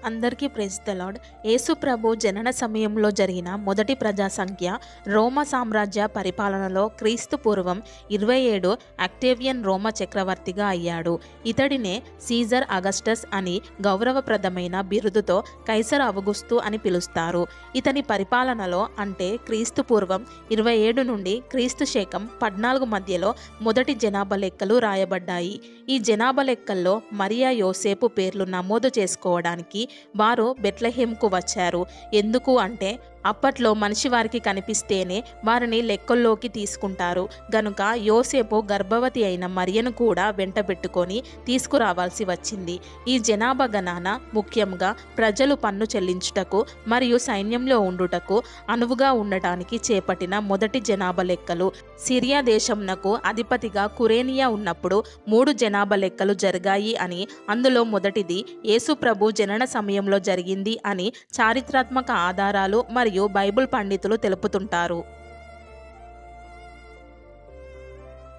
అందరికీ praise the lord. యేసు ప్రభు జనన సమయంలో జరిగిన మొదటి ప్రజా సంఖ్య రోమా సామ్రాజ్య పరిపాలనలో క్రీస్తు పూర్వం 27 అక్టేవియన్ రోమా చక్రవర్తిగా అయ్యాడు. ఇతడినే సీజర్ అగస్టస్ అని గౌరవప్రదమైన బిరుదుతో కైసర్ అవగుస్తు అని పిలుస్తారు. ఇతని పరిపాలనలో అంటే క్రీస్తు పూర్వం 27 నుండి క్రీస్తు శకం 14 మధ్యలో మొదటి జనాభా లెక్కలు రాయబడ్డాయి. ఈ జనాభా లెక్కల్లో మరియా యోసేపు పేర్లు నమోదు చేసుకోవడానికి వారు బెత్లెహేంకు వచ్చారు. ఎందుకు అంటే అప్పట్లో మనిషి వారికి కనిపిస్తేనే వారిని లెక్కల్లోకి తీసుకుంటారు గనుక యోసేపు గర్భవతి అయిన మరియను కూడా వెంటబెట్టుకొని తీసుకురావాల్సి వచ్చింది. ఈ జనాభా గణన ముఖ్యంగా ప్రజలు పన్ను చెల్లించుటకు మరియు సైన్యంలో ఉండుటకు అనువుగా ఉండటానికి చేపట్టిన మొదటి జనాభా లెక్కలు. సిరియా దేశంనకు అధిపతిగా కురేనియా ఉన్నప్పుడు 3 జనాభా లెక్కలు జరిగాయి అని, అందులో మొదటిది యేసు ప్రభు జనన సమయంలో జరిగింది అని చారిత్రాత్మక ఆధారాలు మరియు బైబిల్ పండితులు తెలుపుతుంటారు.